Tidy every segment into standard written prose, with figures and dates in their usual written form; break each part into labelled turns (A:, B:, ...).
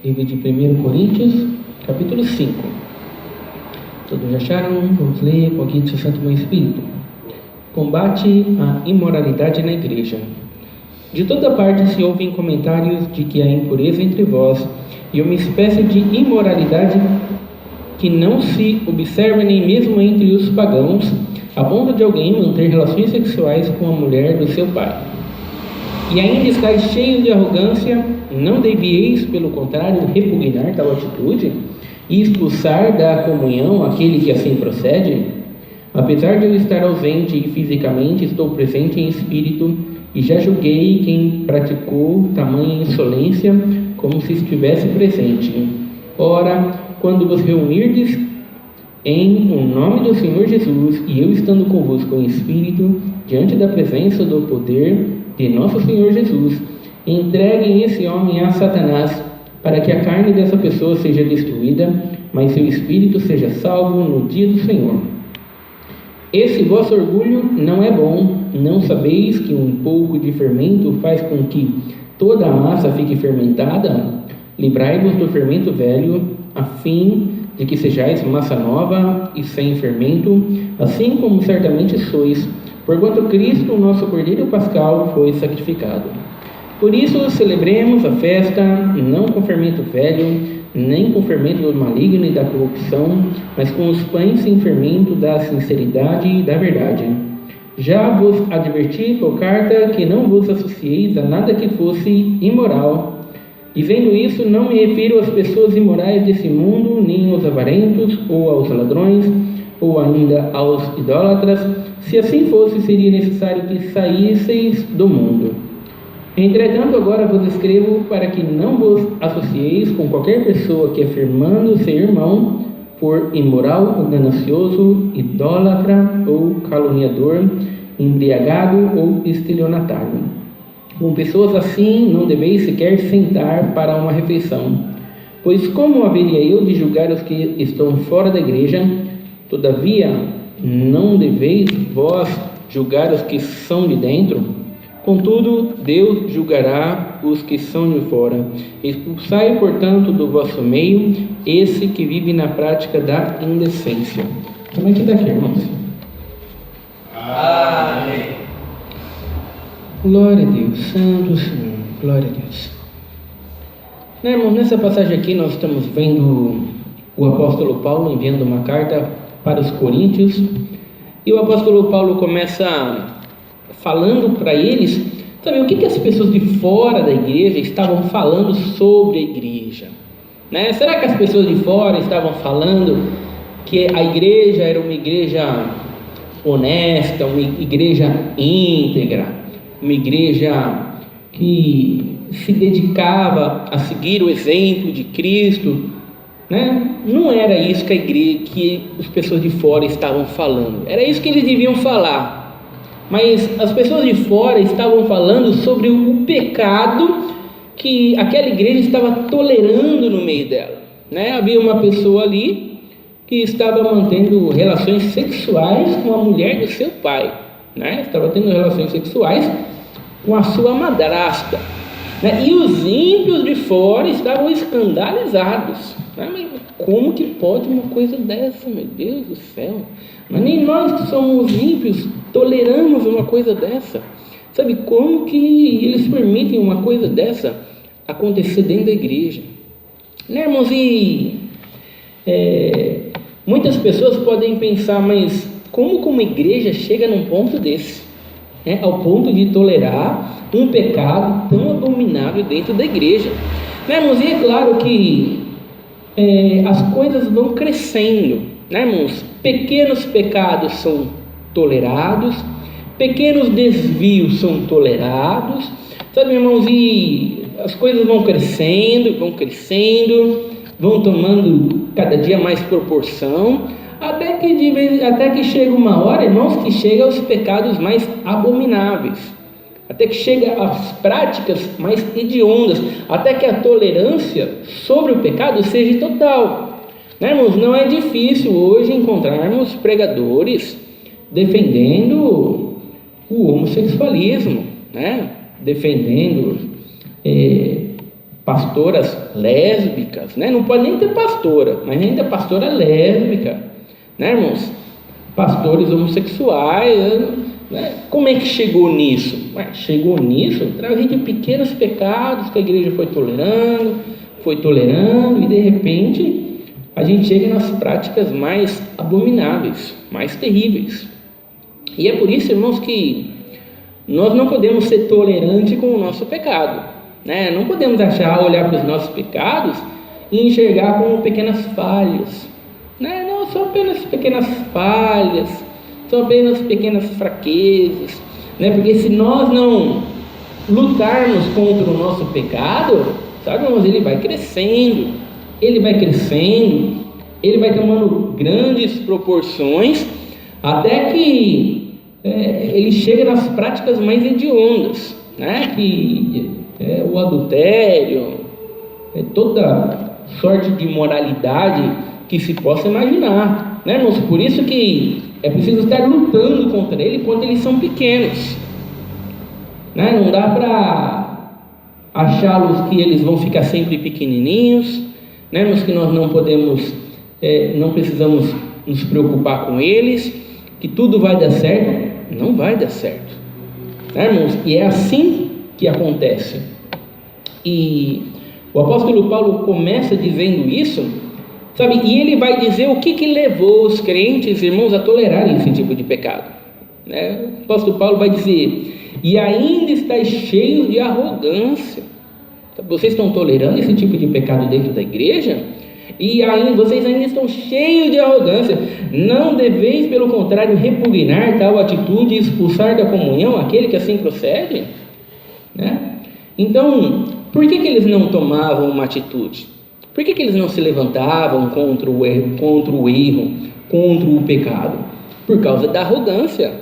A: Livro de 1 Coríntios, capítulo 5. Todos já acharam? Vamos ler com a guia do Santo Bom Espírito. Combate a imoralidade na igreja. De toda parte se ouvem comentários de que há impureza entre vós e uma espécie de imoralidade que não se observa nem mesmo entre os pagãos, a ponto de alguém manter relações sexuais com a mulher do seu pai. E ainda estáis cheios de arrogância, não devieis, pelo contrário, repugnar tal atitude e expulsar da comunhão aquele que assim procede? Apesar de eu estar ausente fisicamente, estou presente em espírito e já julguei quem praticou tamanha insolência como se estivesse presente. Ora, quando vos reunirdes em o nome do Senhor Jesus e eu estando convosco em espírito, diante da presença do poder de nosso Senhor Jesus, entreguem esse homem a Satanás, para que a carne dessa pessoa seja destruída, mas seu espírito seja salvo no dia do Senhor. Esse vosso orgulho não é bom. Não sabeis que um pouco de fermento faz com que toda a massa fique fermentada? Livrai-vos do fermento velho, a fim de que sejais massa nova e sem fermento, assim como certamente sois, porquanto Cristo, o nosso Cordeiro Pascal, foi sacrificado. Por isso celebremos a festa, não com fermento velho, nem com fermento do maligno e da corrupção, mas com os pães sem fermento da sinceridade e da verdade. Já vos adverti por carta que não vos associeis a nada que fosse imoral. Dizendo isso, não me refiro às pessoas imorais desse mundo, nem aos avarentos, ou aos ladrões, ou ainda aos idólatras. Se assim fosse, seria necessário que saísseis do mundo. Entretanto, agora vos escrevo para que não vos associeis com qualquer pessoa que, afirmando ser irmão, for imoral ou ganancioso, idólatra ou caluniador, embriagado ou estelionatário. Com pessoas assim não deveis sequer sentar para uma refeição. Pois como haveria eu de julgar os que estão fora da igreja? Todavia, não deveis vós julgar os que são de dentro? Contudo, Deus julgará os que são de fora. Expulsai, portanto, do vosso meio esse que vive na prática da indecência. Como é que dá aqui, irmãos?
B: Amém.
A: Glória a Deus, Santo Senhor, glória a Deus. Irmãos, nessa passagem aqui nós estamos vendo o apóstolo Paulo enviando uma carta para os coríntios, e o apóstolo Paulo começa falando para eles, sabe, o que as pessoas de fora da igreja estavam falando sobre a igreja, né? Será que as pessoas de fora estavam falando que a igreja era uma igreja honesta, uma igreja íntegra, uma igreja que se dedicava a seguir o exemplo de Cristo, né? Não era isso que as pessoas de fora estavam falando. Era isso que eles deviam falar. Mas as pessoas de fora estavam falando sobre o pecado que aquela igreja estava tolerando no meio dela, né? Havia uma pessoa ali que estava mantendo relações sexuais com a mulher do seu pai, né? Estava tendo relações sexuais com a sua madrasta, né? E os ímpios de fora estavam escandalizados, né? Mas como que pode uma coisa dessa, meu Deus do céu? Mas nem nós que somos ímpios toleramos uma coisa dessa. Sabe, como que eles permitem uma coisa dessa acontecer dentro da igreja? Né, irmãos? E muitas pessoas podem pensar, mas como uma igreja chega num ponto desse? Né, ao ponto de tolerar um pecado tão abominável dentro da igreja. Né, irmãos? E é claro que as coisas vão crescendo, né, irmãos? Pequenos pecados são tolerados, pequenos desvios são tolerados, sabe, irmãos? E as coisas vão crescendo, vão tomando cada dia mais proporção, até que chega uma hora, irmãos, que chega aos pecados mais abomináveis, até que chega às práticas mais hediondas, até que a tolerância sobre o pecado seja total. Né, irmãos? Não é difícil hoje encontrarmos pregadores defendendo o homossexualismo, né? Defendendo pastoras lésbicas, né? Não pode nem ter pastora, mas ainda pastora lésbica, né, irmãos? Pastores homossexuais, né? Como é que chegou nisso? Chegou nisso através de pequenos pecados que a igreja foi tolerando, e de repente a gente chega nas práticas mais abomináveis, mais terríveis. E é por isso, irmãos, que nós não podemos ser tolerantes com o nosso pecado, né? Não podemos olhar para os nossos pecados e enxergar como pequenas falhas, né? Não, são apenas pequenas falhas, são apenas pequenas fraquezas, né? Porque se nós não lutarmos contra o nosso pecado, sabe, irmãos, ele vai crescendo, ele vai tomando grandes proporções, até que ele chega nas práticas mais hediondas, né? Que é o adultério, toda sorte de imoralidade que se possa imaginar, né, irmãos? Por isso que é preciso estar lutando contra ele quando eles são pequenos, né? Não dá para achá-los que eles vão ficar sempre pequenininhos, né, irmãos? Que nós não podemos, não precisamos nos preocupar com eles, que tudo vai dar certo. Não vai dar certo, né, irmãos? E é assim que acontece. E o apóstolo Paulo começa dizendo isso, sabe? E ele vai dizer o que levou os crentes, irmãos, a tolerarem esse tipo de pecado, né? O apóstolo Paulo vai dizer: e ainda estáis cheios de arrogância. Vocês estão tolerando esse tipo de pecado dentro da igreja? E vocês ainda estão cheios de arrogância. Não deveis, pelo contrário, repugnar tal atitude e expulsar da comunhão aquele que assim procede, né? Então, por que eles não tomavam uma atitude? Por que eles não se levantavam contra o erro, contra o pecado? Por causa da arrogância,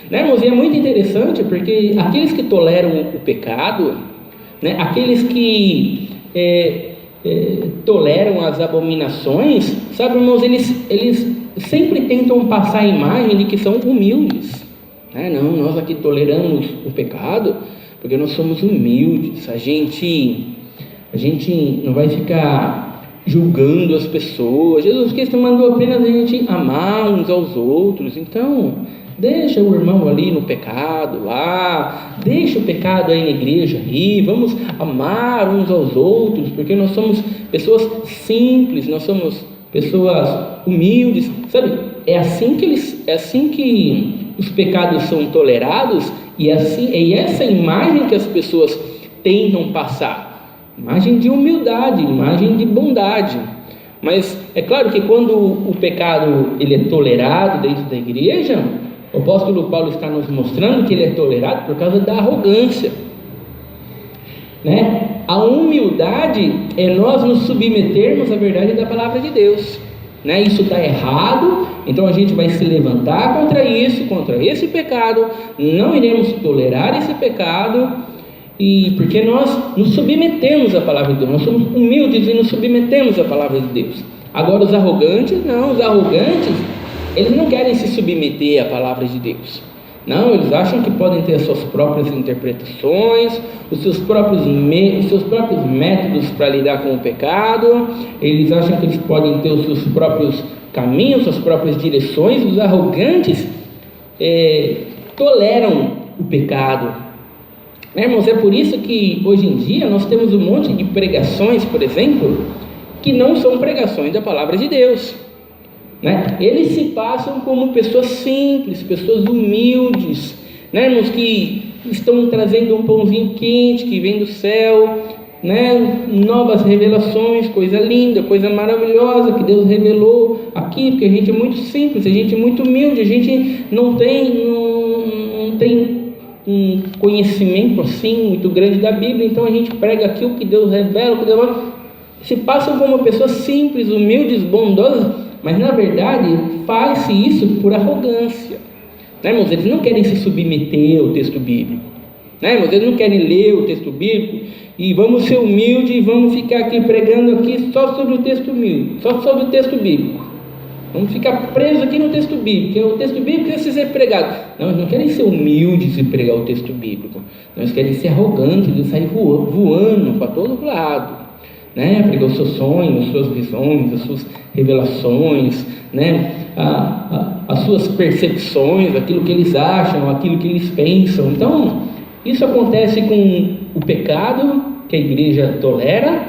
A: né, irmãos? E é muito interessante, porque aqueles que toleram o pecado, né, aqueles que toleram as abominações, sabe, irmãos, eles sempre tentam passar a imagem de que são humildes, né? Não, nós aqui toleramos o pecado porque nós somos humildes, a gente não vai ficar julgando as pessoas. Jesus Cristo mandou apenas a gente amar uns aos outros. Então deixa o irmão ali no pecado lá, deixa o pecado aí na igreja aí, vamos amar uns aos outros, porque nós somos pessoas simples, nós somos pessoas humildes, sabe? É assim que os pecados são tolerados, e essa imagem que as pessoas tentam passar, imagem de humildade, imagem de bondade. Mas é claro que quando o pecado ele é tolerado dentro da igreja, o apóstolo Paulo está nos mostrando que ele é tolerado por causa da arrogância, né? A humildade é nós nos submetermos à verdade da palavra de Deus, né? Isso está errado, então a gente vai se levantar contra esse pecado, não iremos tolerar esse pecado, e porque nós nos submetemos à palavra de Deus, nós somos humildes e nos submetemos à palavra de Deus. Agora os arrogantes eles não querem se submeter à palavra de Deus. Não, eles acham que podem ter as suas próprias interpretações, os seus próprios métodos para lidar com o pecado. Eles acham que eles podem ter os seus próprios caminhos, suas próprias direções. Os arrogantes toleram o pecado, né, irmãos? É por isso que hoje em dia nós temos um monte de pregações, por exemplo, que não são pregações da palavra de Deus, né? Eles se passam como pessoas simples, pessoas humildes, né, irmãos, que estão trazendo um pãozinho quente que vem do céu, né? Novas revelações, coisa linda, coisa maravilhosa que Deus revelou aqui, porque a gente é muito simples, a gente é muito humilde, a gente não tem um conhecimento assim muito grande da Bíblia, então a gente prega aqui o que Deus revela, se passam como pessoas simples, humildes, bondosas, mas na verdade faz-se isso por arrogância, né, irmãos? Eles não querem se submeter ao texto bíblico, né, irmãos? Eles não querem ler o texto bíblico e vamos ser humildes e vamos ficar aqui pregando aqui só sobre o texto bíblico, vamos ficar presos aqui no texto bíblico, que o texto bíblico precisa ser pregado. Não, eles não querem ser humildes e pregar o texto bíblico, não, eles querem ser arrogantes e sair voando para todo lado, né? Porque os seus sonhos, as suas visões, as suas revelações, né? As suas percepções, aquilo que eles acham, aquilo que eles pensam. Então, isso acontece com o pecado que a igreja tolera,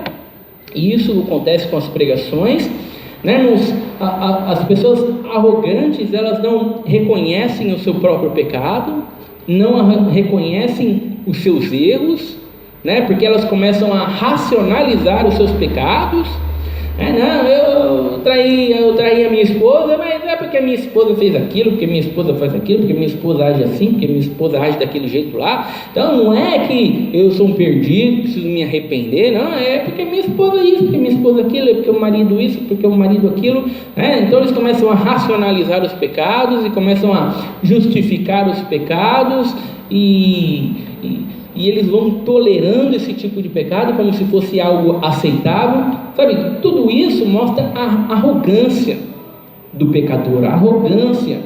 A: e isso acontece com as pregações, né? As pessoas arrogantes, elas não reconhecem o seu próprio pecado, não reconhecem os seus erros, né? Porque elas começam a racionalizar os seus pecados. Não, eu traí a minha esposa, mas é porque a minha esposa fez aquilo, porque minha esposa faz aquilo, porque minha esposa age assim, porque minha esposa age daquele jeito lá. Então não é que eu sou um perdido, preciso me arrepender, não, é porque minha esposa isso, porque minha esposa aquilo, é porque o marido isso, porque o marido aquilo, né? Então eles começam a racionalizar os pecados e começam a justificar os pecados e eles vão tolerando esse tipo de pecado como se fosse algo aceitável, sabe? Tudo isso mostra a arrogância do pecador, a arrogância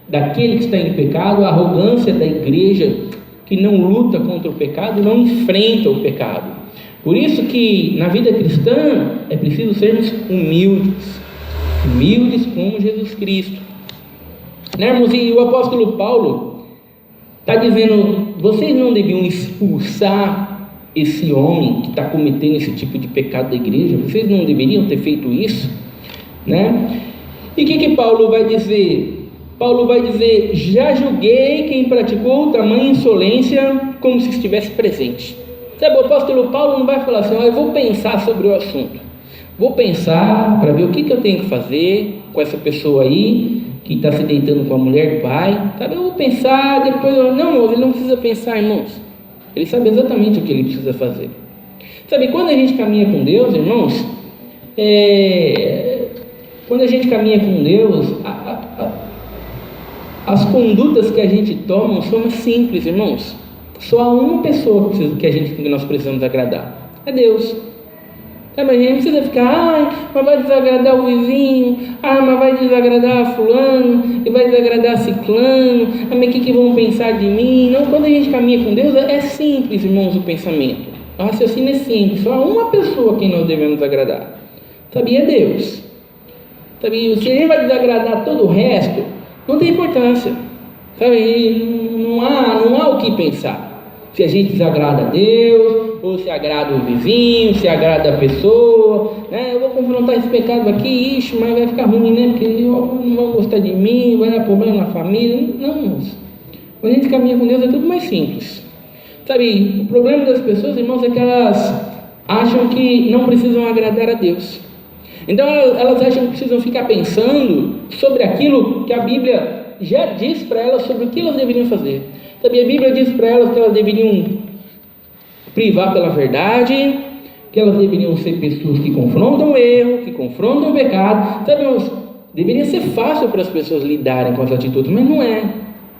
A: daquele que está em pecado, a arrogância da igreja que não luta contra o pecado, não enfrenta o pecado. Por isso que na vida cristã é preciso sermos humildes como Jesus Cristo, né, irmãos? E o apóstolo Paulo está dizendo, vocês não deviam expulsar esse homem que está cometendo esse tipo de pecado da igreja, vocês não deveriam ter feito isso, né? E o que Paulo vai dizer? Paulo vai dizer, já julguei quem praticou tamanha insolência como se estivesse presente. Sabe, o apóstolo Paulo não vai falar assim, eu vou pensar sobre o assunto, vou pensar para ver o que eu tenho que fazer com essa pessoa aí, que está se deitando com a mulher do pai, sabe? Eu vou pensar, depois não, ele não precisa pensar, irmãos, ele sabe exatamente o que ele precisa fazer. Sabe, quando a gente caminha com Deus, irmãos, quando a gente caminha com Deus, as condutas que a gente toma são simples, irmãos. Só há uma pessoa que nós precisamos agradar, é Deus. Mas a gente não precisa ficar, mas vai desagradar o vizinho, mas vai desagradar fulano, e vai desagradar ciclano, mas o que vão pensar de mim? Não, quando a gente caminha com Deus, é simples, irmãos, o pensamento. O raciocínio é simples, só há uma pessoa que nós devemos agradar, sabe? É Deus. Sabe? Se a gente vai desagradar todo o resto, não tem importância, sabe? Não há o que pensar. Se a gente desagrada a Deus, ou se agrada o vizinho, se agrada a pessoa, né? Eu vou confrontar esse pecado aqui, mas vai ficar ruim, né? Porque não vão gostar de mim, vai dar problema na família. Não, irmãos. Quando a gente caminha com Deus é tudo mais simples. Sabe, o problema das pessoas, irmãos, é que elas acham que não precisam agradar a Deus. Então elas acham que precisam ficar pensando sobre aquilo que a Bíblia já diz para elas sobre o que elas deveriam fazer. Sabe, a Bíblia diz para elas que elas deveriam privar pela verdade, que elas deveriam ser pessoas que confrontam o erro, que confrontam o pecado. Sabe, irmãos, deveria ser fácil para as pessoas lidarem com as atitudes, mas não é.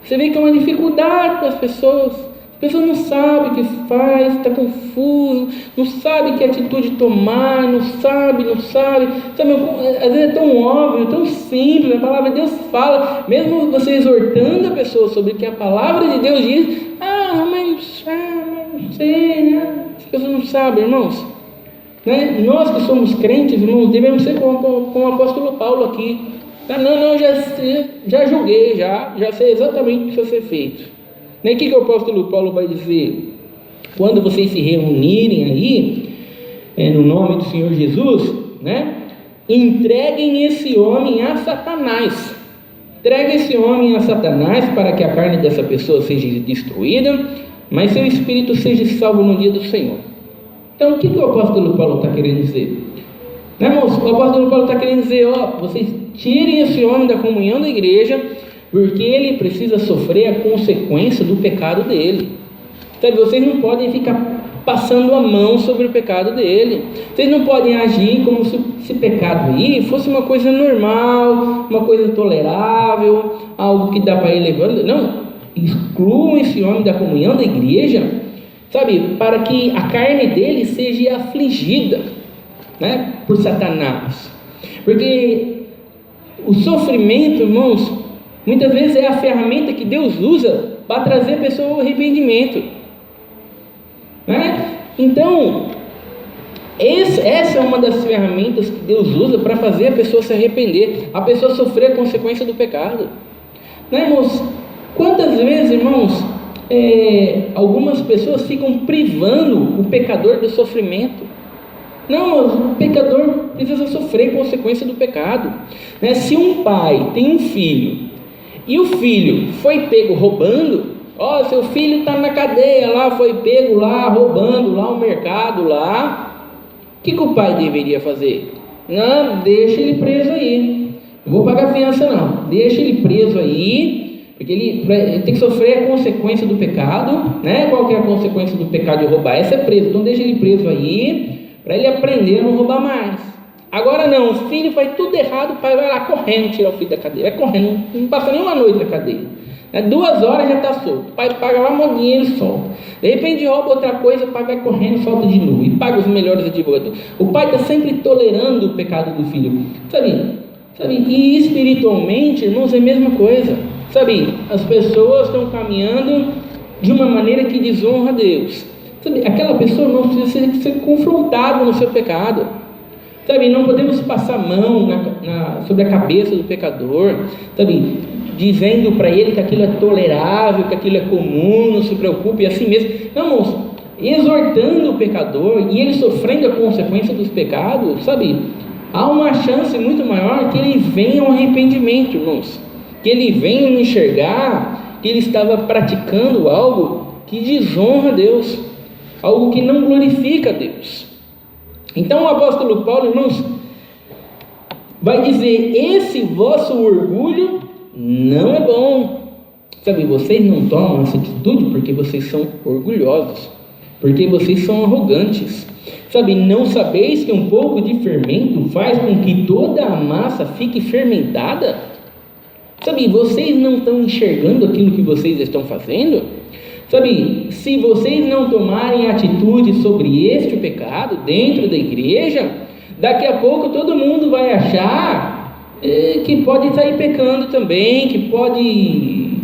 A: Você vê que é uma dificuldade para as pessoas. As pessoas não sabem o que faz, está confuso, não sabe que atitude tomar, não sabe. Sabe, às vezes é tão óbvio, tão simples, a palavra de Deus fala, mesmo você exortando a pessoa sobre o que a palavra de Deus diz, mas não sei, né? As pessoas não sabem, irmãos. Né? Nós que somos crentes, irmãos, devemos ser como o apóstolo Paulo aqui. Não, já julguei, já sei exatamente o que precisa ser feito. E o que o apóstolo Paulo vai dizer? Quando vocês se reunirem aí, no nome do Senhor Jesus, né? Entreguem esse homem a Satanás. Entregue esse homem a Satanás para que a carne dessa pessoa seja destruída, mas seu espírito seja salvo no dia do Senhor. Então, o que o apóstolo Paulo está querendo dizer? Né, irmãos? O apóstolo Paulo está querendo dizer, vocês tirem esse homem da comunhão da igreja, porque ele precisa sofrer a consequência do pecado dele. Sabe, vocês não podem ficar passando a mão sobre o pecado dele. Vocês não podem agir como se esse pecado aí fosse uma coisa normal, uma coisa tolerável, algo que dá para ir levando. Não, excluam esse homem da comunhão da igreja, sabe, para que a carne dele seja afligida, né, por Satanás. Porque o sofrimento, irmãos, muitas vezes é a ferramenta que Deus usa para trazer a pessoa ao arrependimento, né? Então, Essa é uma das ferramentas que Deus usa para fazer a pessoa se arrepender, a pessoa sofrer a consequência do pecado. Né, irmãos? Quantas vezes, irmãos, algumas pessoas ficam privando o pecador do sofrimento? Não, o pecador precisa sofrer a consequência do pecado. Né? Se um pai tem um filho e o filho foi pego roubando, seu filho está na cadeia lá, foi pego lá roubando lá o mercado lá, o que o pai deveria fazer? Não, deixa ele preso aí, não vou pagar fiança não, deixa ele preso aí, porque ele tem que sofrer a consequência do pecado, né? Qual que é a consequência do pecado de roubar? Essa é preso, então deixa ele preso aí, para ele aprender a não roubar mais. Agora não, o filho faz tudo errado, o pai vai lá correndo tirar o filho da cadeia, vai correndo, não passa nem uma noite na cadeia. 2 horas já está solto, o pai paga lá um dinheiro e solta. De repente rouba outra coisa, o pai vai correndo e solta de novo, e paga os melhores advogados. O pai está sempre tolerando o pecado do filho, sabe? E espiritualmente, irmãos, é a mesma coisa, sabe? As pessoas estão caminhando de uma maneira que desonra a Deus, sabe? Aquela pessoa não precisa ser confrontada no seu pecado, sabe? Não podemos passar a mão sobre a cabeça do pecador, sabe? Dizendo para ele que aquilo é tolerável, que aquilo é comum, não se preocupe, e assim mesmo. Não, irmãos, exortando o pecador e ele sofrendo a consequência dos pecados, sabe? Há uma chance muito maior que ele venha ao arrependimento, irmãos, que ele venha enxergar que ele estava praticando algo que desonra a Deus, algo que não glorifica a Deus. Então o apóstolo Paulo, irmãos, vai dizer: esse vosso orgulho não é bom. Sabe, vocês não tomam essa atitude porque vocês são orgulhosos, porque vocês são arrogantes. Sabe, não sabeis que um pouco de fermento faz com que toda a massa fique fermentada? Sabe, vocês não estão enxergando aquilo que vocês estão fazendo? Sabe, se vocês não tomarem atitude sobre este pecado dentro da igreja, daqui a pouco todo mundo vai achar que pode sair pecando também, que pode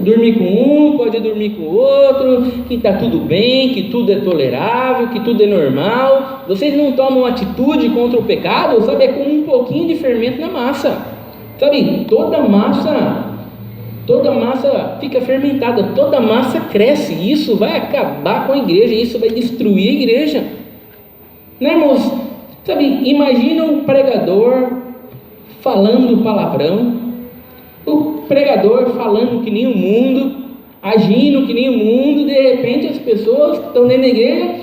A: dormir com um, pode dormir com o outro, que está tudo bem, que tudo é tolerável, que tudo é normal. Vocês não tomam atitude contra o pecado, sabe, é com um pouquinho de fermento na massa, sabe, toda massa fica fermentada, toda massa cresce, isso vai acabar com a igreja, isso vai destruir a igreja, né, irmãos? Sabe, imagina o pregador falando palavrão, o pregador falando que nem o mundo, agindo que nem o mundo. De repente as pessoas estão dentro da igreja,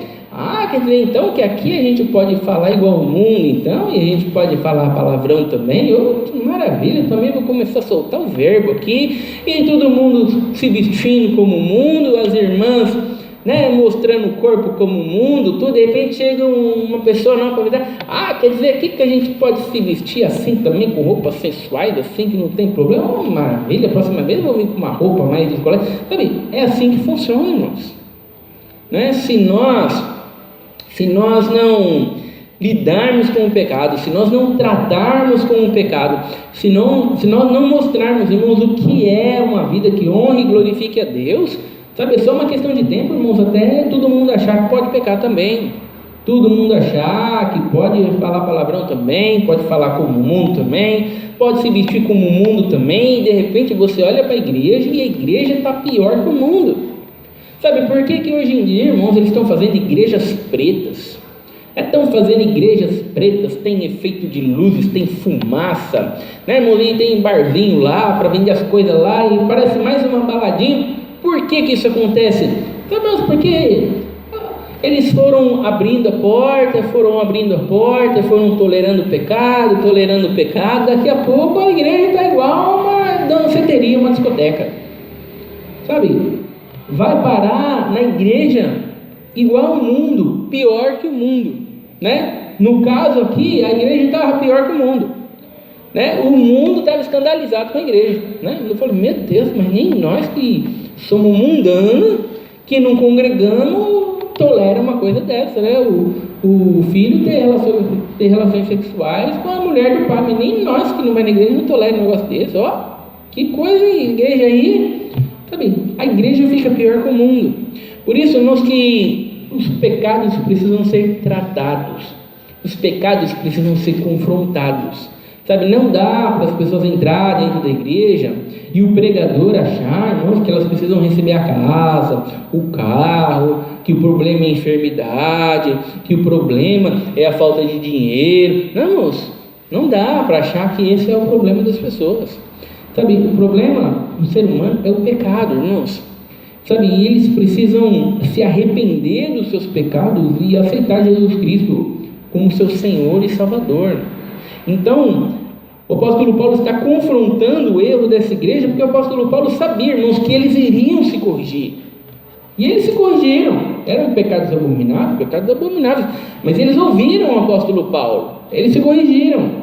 A: quer dizer então que aqui a gente pode falar igual ao mundo, então, e a gente pode falar palavrão também. Que maravilha, também vou começar a soltar o verbo aqui, e todo mundo se vestindo como o mundo, as irmãs, né, mostrando o corpo como o mundo, tudo. De repente chega uma pessoa nova para avisar: quer dizer aqui que a gente pode se vestir assim também, com roupas sensuais, assim, que não tem problema. Maravilha, a próxima vez eu vou vir com uma roupa mais descolada. Sabe, é assim que funciona, irmãos, né? Se nós não lidarmos com o pecado, se nós não tratarmos com o pecado, se nós não mostrarmos, irmãos, o que é uma vida que honre e glorifique a Deus, sabe, é só uma questão de tempo, irmãos, até todo mundo achar que pode pecar também, todo mundo achar que pode falar palavrão também, pode falar como o mundo também, pode se vestir como o mundo também, e de repente você olha para a igreja e a igreja está pior que o mundo. Sabe por que hoje em dia, irmãos, eles estão fazendo igrejas pretas? Estão fazendo igrejas pretas, tem efeito de luzes, tem fumaça, né, irmãos? E tem barzinho lá para vender as coisas lá, e parece mais uma baladinha. Por que isso acontece? Sabe, irmãos, porque eles foram abrindo a porta, foram tolerando o pecado, daqui a pouco a igreja está igual uma danceteria, uma discoteca, sabe? Vai parar na igreja igual o mundo, pior que o mundo, né? No caso aqui, a igreja estava pior que o mundo, né? O mundo estava escandalizado com a igreja, né? Eu falei: meu Deus, mas nem nós que somos mundanos, que não congregamos, tolera uma coisa dessa, né? O filho ter relações sexuais com a mulher do pai, mas nem nós que não vai na igreja não tolera um negócio desse. Que coisa, igreja aí, sabe? A igreja fica pior que o mundo. Por isso, irmãos, que os pecados precisam ser tratados, os pecados precisam ser confrontados. Sabe, não dá para as pessoas entrarem dentro da igreja e o pregador achar, irmãos, que elas precisam receber a casa, o carro, que o problema é a enfermidade, que o problema é a falta de dinheiro. Não, irmãos, não dá para achar que esse é o problema das pessoas. Sabe, o problema do ser humano é o pecado, irmãos. Sabe, e eles precisam se arrepender dos seus pecados e aceitar Jesus Cristo como seu Senhor e Salvador. Então, o apóstolo Paulo está confrontando o erro dessa igreja, porque o apóstolo Paulo sabia, irmãos, que eles iriam se corrigir. E eles se corrigiram. Eram pecados abomináveis, mas eles ouviram o apóstolo Paulo, eles se corrigiram.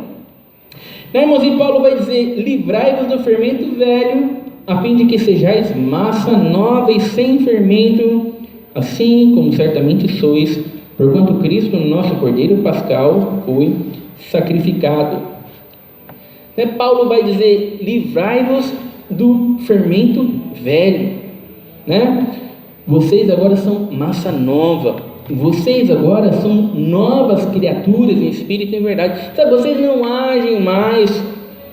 A: Irmãos, e Paulo vai dizer: livrai-vos do fermento velho, a fim de que sejais massa nova e sem fermento, assim como certamente sois, porquanto Cristo, nosso Cordeiro Pascal, foi sacrificado. Paulo vai dizer: livrai-vos do fermento velho, Vocês agora são massa nova, vocês agora são novas criaturas em espírito e em verdade. Sabe, vocês não agem mais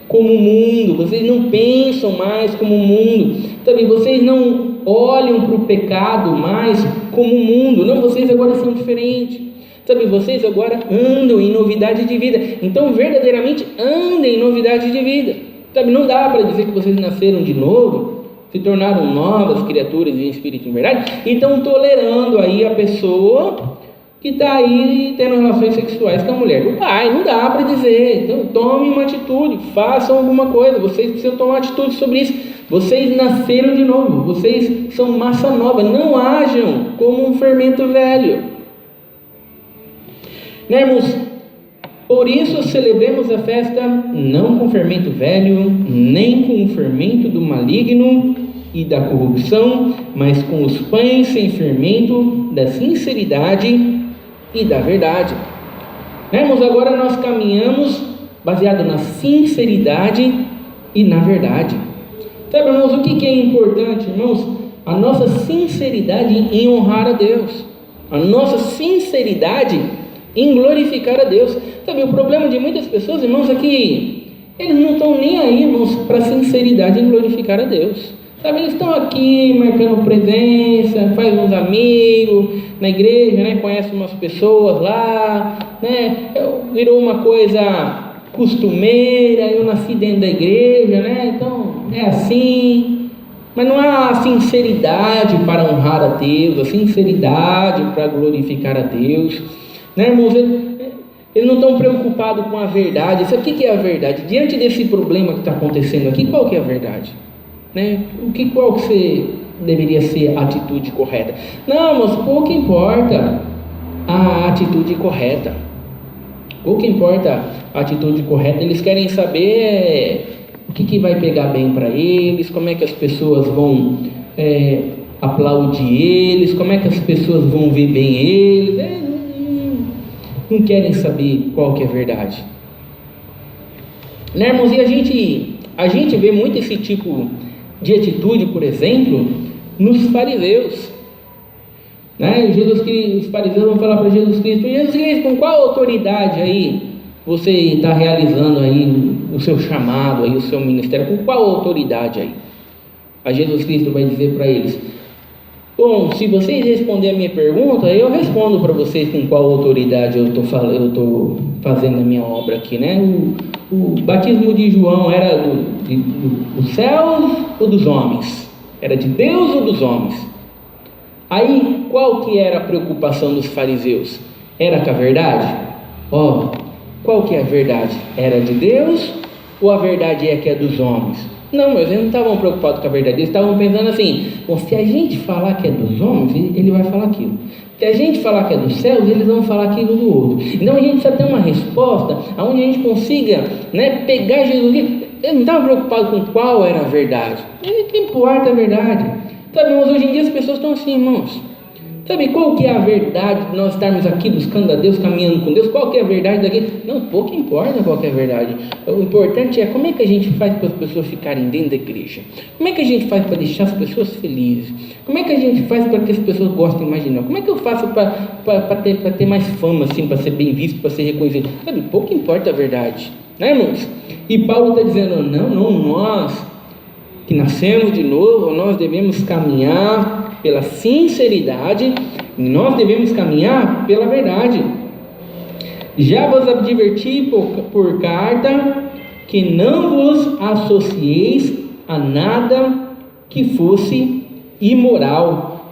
A: como o mundo, vocês não pensam mais como o mundo, sabe, vocês não olham para o pecado mais como o mundo. Não, vocês agora são diferentes. Sabe, vocês agora andam em novidade de vida. Então, verdadeiramente, andem em novidade de vida. Sabe, não dá para dizer que vocês nasceram de novo, se tornaram novas criaturas em espírito e em verdade, e estão tolerando aí a pessoa que está aí tendo relações sexuais com a mulher do pai. Não dá para dizer. Então, tomem uma atitude, façam alguma coisa. Vocês precisam tomar atitude sobre isso. Vocês nasceram de novo, vocês são massa nova. Não hajam como um fermento velho. Irmãos, por isso celebremos a festa não com fermento velho, nem com o fermento do maligno e da corrupção, mas com os pães sem fermento da sinceridade e da verdade. Irmãos, agora nós caminhamos baseado na sinceridade e na verdade. Sabe, irmãos, o que é importante, irmãos? A nossa sinceridade em honrar a Deus, a nossa sinceridade em glorificar a Deus. Sabe, o problema de muitas pessoas, irmãos, é que eles não estão nem aí, irmãos, para a sinceridade em glorificar a Deus. Sabe, eles estão aqui marcando presença, faz uns amigos na igreja, conhece umas pessoas lá, virou uma coisa costumeira. Eu nasci dentro da igreja, então é assim. Mas não há a sinceridade para honrar a Deus, a sinceridade para glorificar a Deus. Irmãos, eles não estão preocupados com a verdade. Sabe o que é a verdade? Diante desse problema que está acontecendo aqui, qual que é a verdade? Qual que deveria ser a atitude correta? Não, mas pouco importa a atitude correta. Pouco importa a atitude correta. Eles querem saber o que vai pegar bem para eles, como é que as pessoas vão aplaudir eles, como é que as pessoas vão ver bem eles. Não querem saber qual que é a verdade. Irmãos, e a gente vê muito esse tipo de atitude, por exemplo, nos fariseus. Os fariseus vão falar para Jesus Cristo: com qual autoridade aí você está realizando aí o seu chamado, aí o seu ministério? Com qual autoridade aí? Aí Jesus Cristo vai dizer para eles: bom, se vocês responderem a minha pergunta, eu respondo para vocês com qual autoridade eu estou fazendo a minha obra aqui, O batismo de João era dos céus ou dos homens? Era de Deus ou dos homens? Aí, qual que era a preocupação dos fariseus? Era com a verdade? Qual que é a verdade? Era de Deus ou a verdade é que é dos homens? Não, mas eles não estavam preocupados com a verdade. Eles estavam pensando assim: bom, se a gente falar que é dos homens, ele vai falar aquilo. Se a gente falar que é dos céus, eles vão falar aquilo do outro. Então a gente precisa ter uma resposta onde a gente consiga pegar Jesus. Eles não estavam preocupados com qual era a verdade. O que importa é a verdade. Sabe, mas hoje em dia as pessoas estão assim, irmãos. Sabe qual que é a verdade de nós estarmos aqui buscando a Deus, caminhando com Deus? Qual que é a verdade daqui? Não, pouco importa qual que é a verdade. O importante é como é que a gente faz para as pessoas ficarem dentro da igreja. Como é que a gente faz para deixar as pessoas felizes? Como é que a gente faz para que as pessoas gostem mais de nós? Como é que eu faço para ter mais fama, assim, para ser bem visto, para ser reconhecido? Sabe, pouco importa a verdade, né, irmãos? E Paulo está dizendo, não, nós que nascemos de novo, nós devemos caminhar pela sinceridade, e nós devemos caminhar pela verdade. Já vos adverti por carta que não vos associeis a nada que fosse imoral.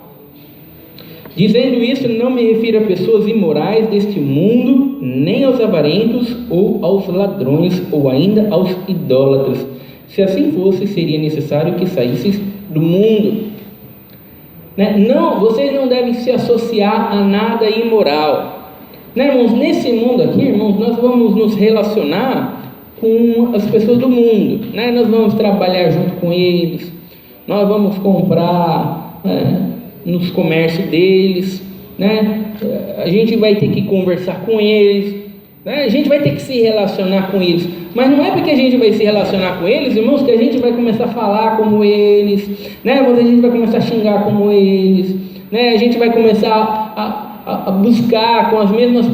A: Dizendo isso, não me refiro a pessoas imorais deste mundo, nem aos avarentos, ou aos ladrões, ou ainda aos idólatras. Se assim fosse, seria necessário que saísseis do mundo. Não, vocês não devem se associar a nada imoral, né, irmãos? Nesse mundo aqui, irmãos, nós vamos nos relacionar com as pessoas do mundo, né? Nós vamos trabalhar junto com eles, nós vamos comprar nos comércios deles, né? A gente vai ter que conversar com eles, né? A gente vai ter que se relacionar com eles, mas não é porque a gente vai se relacionar com eles, irmãos, que a gente vai começar a falar como eles, né? Mas a gente vai começar a xingar como eles, né? A gente vai começar a buscar com as mesmas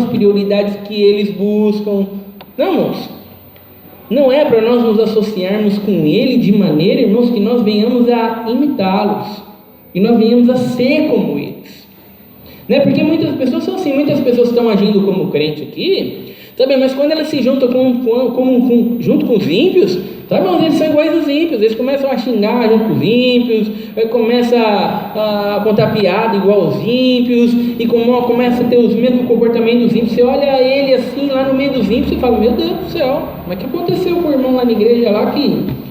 A: prioridades que eles buscam. Não, irmãos, não é para nós nos associarmos com ele de maneira, irmãos, que nós venhamos a imitá-los, e nós venhamos a ser como eles, né? Porque muitas pessoas são assim, muitas pessoas estão agindo como crente aqui, sabe? Mas quando elas se juntam junto com os ímpios, sabe? Eles são iguais aos ímpios, eles começam a xingar junto com os ímpios, começam a contar piada igual aos ímpios, e começa a ter os mesmos comportamentos dos ímpios. Você olha ele assim lá no meio dos ímpios e fala, meu Deus do céu, mas o que aconteceu com o irmão lá na igreja lá que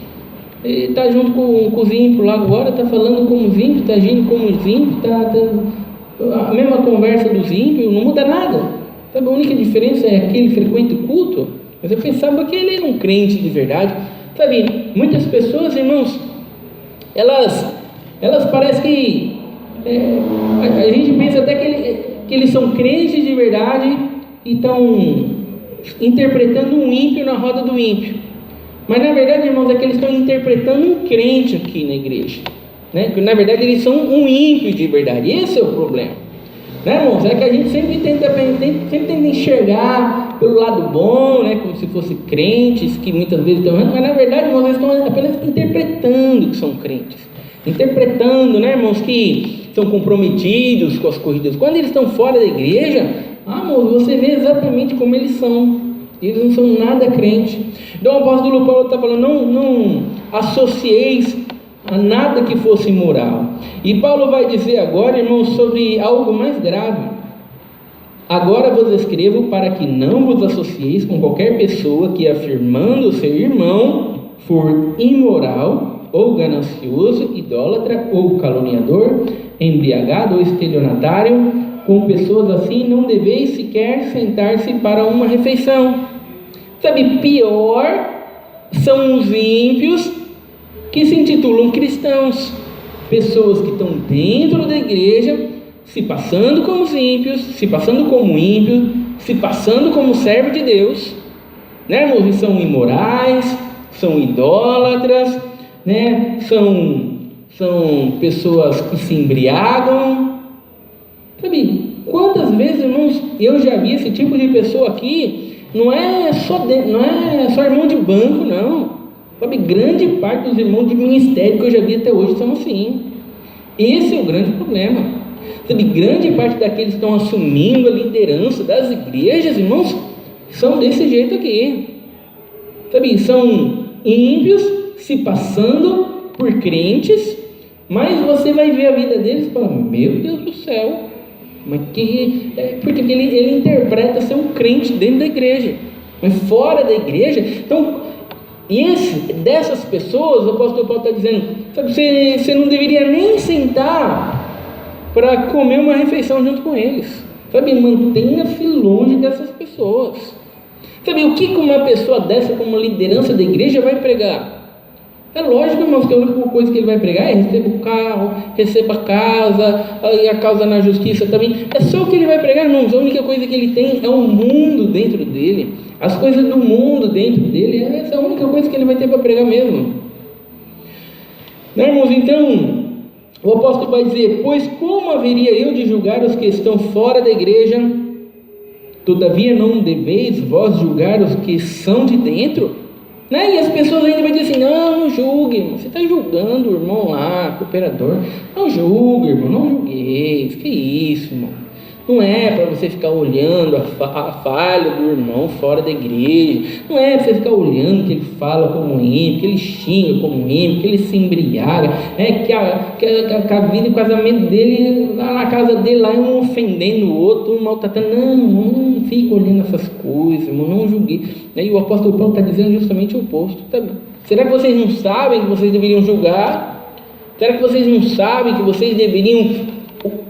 A: está junto com os ímpios lá agora, está falando como os ímpios, está agindo como os ímpios, a mesma conversa dos ímpios, não muda nada. Sabe, a única diferença é que ele frequenta o culto, mas eu pensava que ele era um crente de verdade. Sabe, muitas pessoas, irmãos, elas parecem que a gente pensa até que eles são crentes de verdade e estão interpretando um ímpio na roda do ímpio. Mas na verdade, irmãos, é que eles estão interpretando um crente aqui na igreja, né? Porque na verdade eles são um ímpio de verdade. Esse é o problema, né, irmãos? É que a gente sempre tenta enxergar pelo lado bom, né? Como se fossem crentes que muitas vezes estão errando, mas na verdade, irmãos, eles estão apenas interpretando que são crentes, interpretando, né, irmãos, que estão comprometidos com as corridas. Quando eles estão fora da igreja, irmãos, você vê exatamente como eles são. Eles não são nada crente. Então o apóstolo Paulo está falando, não associeis a nada que fosse imoral. E Paulo vai dizer agora, irmãos, sobre algo mais grave. Agora vos escrevo para que não vos associeis com qualquer pessoa que, afirmando ser irmão, for imoral, ou ganancioso, idólatra, ou caluniador, embriagado ou estelionatário. Com pessoas assim não deveis sequer sentar-se para uma refeição. Sabe, pior são os ímpios que se intitulam cristãos, pessoas que estão dentro da igreja, se passando como os ímpios, se passando como ímpio, se passando como servo de Deus, né, irmãos? E são imorais, são idólatras, né? São pessoas que se embriagam. Sabe, quantas vezes, irmãos, eu já vi esse tipo de pessoa aqui? Não é só irmão de banco, não. Sabe, grande parte dos irmãos de ministério que eu já vi até hoje são assim. Esse é o grande problema. Sabe, grande parte daqueles que estão assumindo a liderança das igrejas, irmãos, são desse jeito aqui. Sabe, são ímpios se passando por crentes, mas você vai ver a vida deles e fala, meu Deus do céu, mas porque ele interpreta ser um crente dentro da igreja, mas fora da igreja. Então, dessas pessoas, o apóstolo Paulo está dizendo, sabe, você não deveria nem sentar para comer uma refeição junto com eles. Sabe, mantenha-se longe dessas pessoas. Sabe, o que uma pessoa dessa, como liderança da igreja, vai pregar? É lógico, irmãos, que a única coisa que ele vai pregar é receba o carro, receba a casa, e a causa na justiça também. É só o que ele vai pregar, irmãos. A única coisa que ele tem é o mundo dentro dele, as coisas do mundo dentro dele. Essa é a única coisa que ele vai ter para pregar mesmo. Né, irmãos? Então, o apóstolo vai dizer: pois como haveria eu de julgar os que estão fora da igreja? Todavia não deveis vós julgar os que são de dentro? Né? E as pessoas ainda vão dizer assim: não julgue, irmão. Você está julgando o irmão lá, cooperador. Não julgue, irmão, não julgueis. Que isso, irmão? Não é para você ficar olhando a falha do irmão fora da igreja. Não é para você ficar olhando que ele fala como ímpio, que ele xinga como ímpio, que ele se embriaga, que a vida e o casamento dele, lá na casa dele, lá um ofendendo o outro, um maltratando. Não fica olhando essas coisas, irmão, não julgue. E o apóstolo Paulo está dizendo justamente o oposto. Tá? Será que vocês não sabem que vocês deveriam julgar? Será que vocês não sabem que vocês deveriam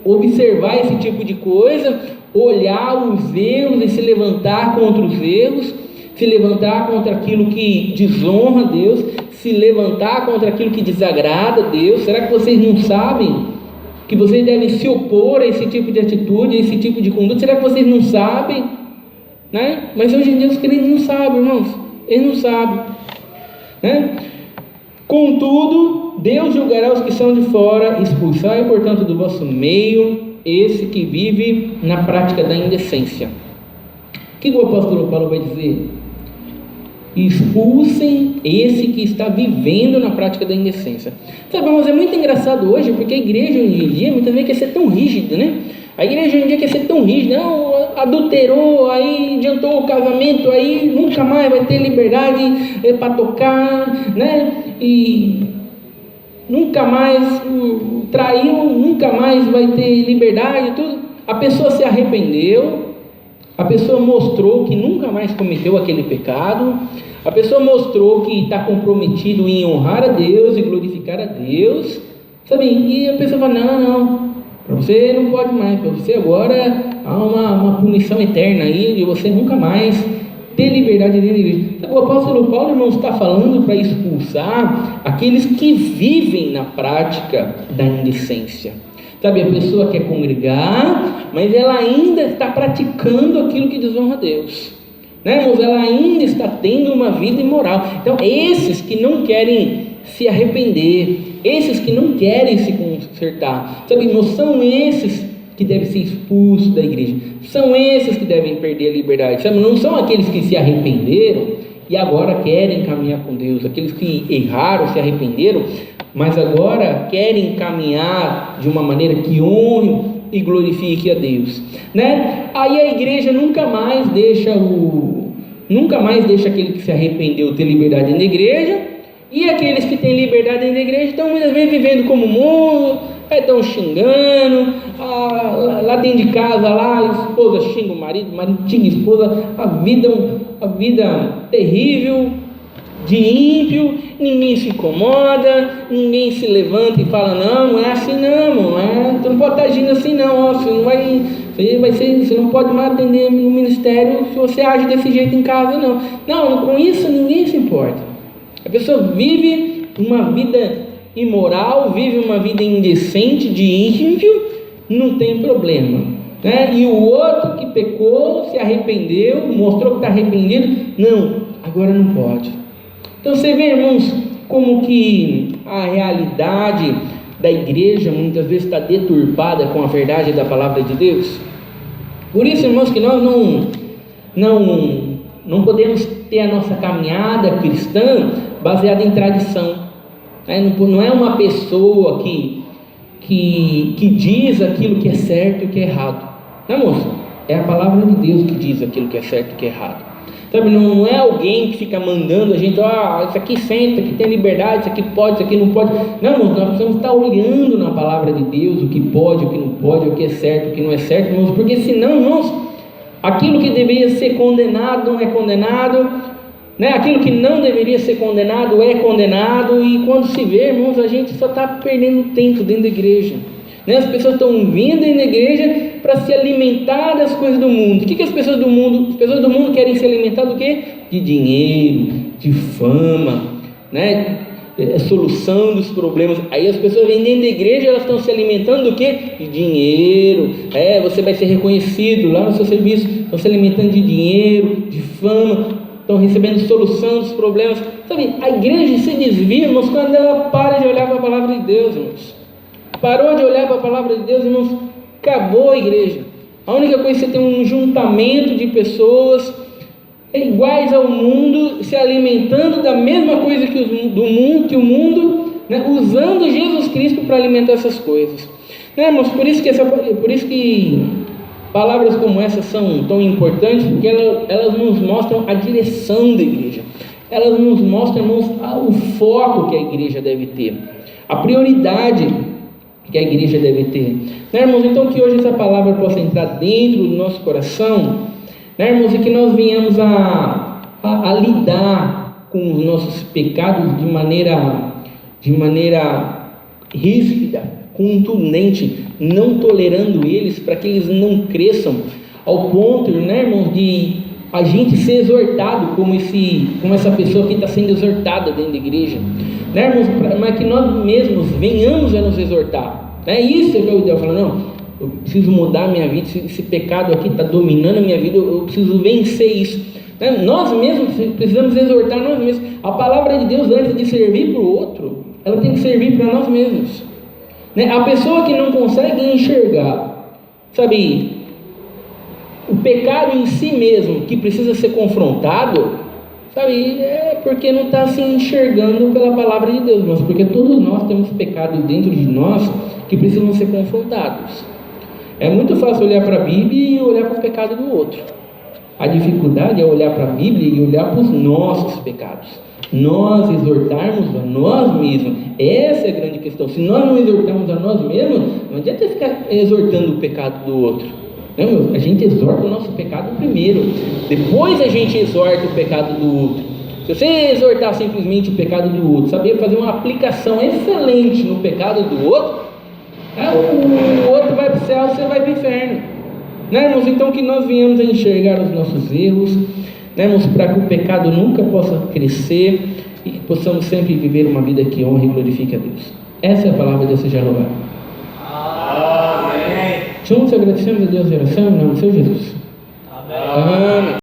A: observar esse tipo de coisa, olhar os erros e se levantar contra os erros, se levantar contra aquilo que desonra a Deus, se levantar contra aquilo que desagrada a Deus? Será que vocês não sabem que vocês devem se opor a esse tipo de atitude, a esse tipo de conduta? Será que vocês não sabem? Né? Mas hoje em dia os crentes não sabem, irmãos, eles não sabem, né? Contudo, Deus julgará os que são de fora, expulsai, portanto, do vosso meio esse que vive na prática da indecência. O que o apóstolo Paulo vai dizer? Expulsem esse que está vivendo na prática da indecência. Sabe, mas é muito engraçado hoje, porque a igreja hoje em dia muitas vezes quer ser tão rígida, né? A igreja hoje em dia quer ser tão rígida, não, adulterou, aí adiantou o casamento, aí nunca mais vai ter liberdade para tocar, né? E nunca mais traiu, nunca mais vai ter liberdade, tudo. A pessoa se arrependeu, a pessoa mostrou que nunca mais cometeu aquele pecado, a pessoa mostrou que está comprometido em honrar a Deus e glorificar a Deus, sabe? E a pessoa fala: não, para você não pode mais, para você agora há uma punição eterna aí, de você nunca mais ter liberdade dentro da igreja. O apóstolo Paulo, irmãos, está falando para expulsar aqueles que vivem na prática da indecência. Sabe, a pessoa quer congregar, mas ela ainda está praticando aquilo que desonra a Deus, né, irmãos? Ela ainda está tendo uma vida imoral. Então, esses que não querem se arrepender, esses que não querem se consertar, sabe, não são esses que devem ser expulsos da igreja, são esses que devem perder a liberdade, sabe? Não são aqueles que se arrependeram e agora querem caminhar com Deus, aqueles que erraram, se arrependeram, mas agora querem caminhar de uma maneira que honre e glorifique a Deus, né? Aí a igreja nunca mais deixa aquele que se arrependeu ter liberdade na igreja, e aqueles que têm liberdade dentro da igreja estão muitas vezes vivendo como o mundo, estão xingando, lá dentro de casa, lá a esposa xinga o marido xinga a esposa, a vida terrível de ímpio, ninguém se incomoda, ninguém se levanta e fala: não é assim não, você não pode estar agindo assim não, você não pode mais atender no ministério se você age desse jeito em casa não, com isso ninguém se importa. A pessoa vive uma vida imoral, vive uma vida indecente de ímpio, não tem problema, né? E o outro que pecou, se arrependeu, mostrou que está arrependido, não, agora não pode. Então você vê, irmãos, como que a realidade da igreja muitas vezes está deturpada com a verdade da palavra de Deus. Por isso, irmãos, que nós não podemos ter a nossa caminhada cristã baseada em tradição. Não é uma pessoa que diz aquilo que é certo e o que é errado. Não, moço? É a palavra de Deus que diz aquilo que é certo e o que é errado. Sabe, não é alguém que fica mandando a gente: isso aqui senta, aqui tem liberdade, isso aqui pode, isso aqui não pode. Não, moço, nós precisamos estar olhando na palavra de Deus o que pode, o que não pode, o que é certo, o que não é certo, irmãos, porque senão, irmãos, aquilo que deveria ser condenado não é condenado, né? Aquilo que não deveria ser condenado é condenado, e quando se vê, irmãos, a gente só está perdendo tempo dentro da igreja, né? As pessoas estão vindo dentro da igreja para se alimentar das coisas do mundo. O que as pessoas do mundo? As pessoas do mundo querem se alimentar do quê? De dinheiro, de fama, né? solução dos problemas. Aí as pessoas vêm dentro da igreja, elas estão se alimentando do quê? De dinheiro. Você vai ser reconhecido lá no seu serviço. Estão se alimentando de dinheiro, de fama, estão recebendo solução dos problemas. Sabe, a igreja se desvia, irmãos, quando ela para de olhar para a palavra de Deus, irmãos. Parou de olhar para a palavra de Deus, irmãos, acabou a igreja. A única coisa é que você tem um juntamento de pessoas iguais ao mundo, se alimentando da mesma coisa que o mundo, né, usando Jesus Cristo para alimentar essas coisas. Né, irmãos, por isso que palavras como essas são tão importantes, porque elas nos mostram a direção da igreja. Elas nos mostram, irmãos, o foco que a igreja deve ter, a prioridade que a igreja deve ter. Né, irmãos, então que hoje essa palavra possa entrar dentro do nosso coração, né, irmãos, e que nós venhamos a lidar com os nossos pecados de maneira ríspida, contundente, não tolerando eles, para que eles não cresçam ao ponto, né, irmãos, de a gente ser exortado como essa pessoa que está sendo exortada dentro da igreja, né, irmãos, mas que nós mesmos venhamos a nos exortar. É isso que eu ideal, falando, não, eu preciso mudar a minha vida, esse pecado aqui está dominando a minha vida, eu preciso vencer isso. Né? Nós mesmos precisamos exortar nós mesmos. A palavra de Deus, antes de servir para o outro, ela tem que servir para nós mesmos. Né? A pessoa que não consegue enxergar, sabe, o pecado em si mesmo, que precisa ser confrontado, sabe, é porque não está se enxergando pela palavra de Deus, mas porque todos nós temos pecados dentro de nós que precisam ser confrontados. É muito fácil olhar para a Bíblia e olhar para o pecado do outro. A dificuldade é olhar para a Bíblia e olhar para os nossos pecados. Nós exortarmos a nós mesmos. Essa é a grande questão. Se nós não exortarmos a nós mesmos, não adianta ficar exortando o pecado do outro. Não, a gente exorta o nosso pecado primeiro. Depois a gente exorta o pecado do outro. Se você exortar simplesmente o pecado do outro, saber fazer uma aplicação excelente no pecado do outro, o outro vai para o céu, você vai para o inferno. Né, irmãos? Então que nós venhamos a enxergar os nossos erros, né, irmãos, para que o pecado nunca possa crescer e que possamos sempre viver uma vida que honre e glorifique a Deus. Essa é a palavra de Deus, seja louvado. Amém. Juntos agradecemos a Deus em oração, em nome do Senhor Jesus. Amém. Amém.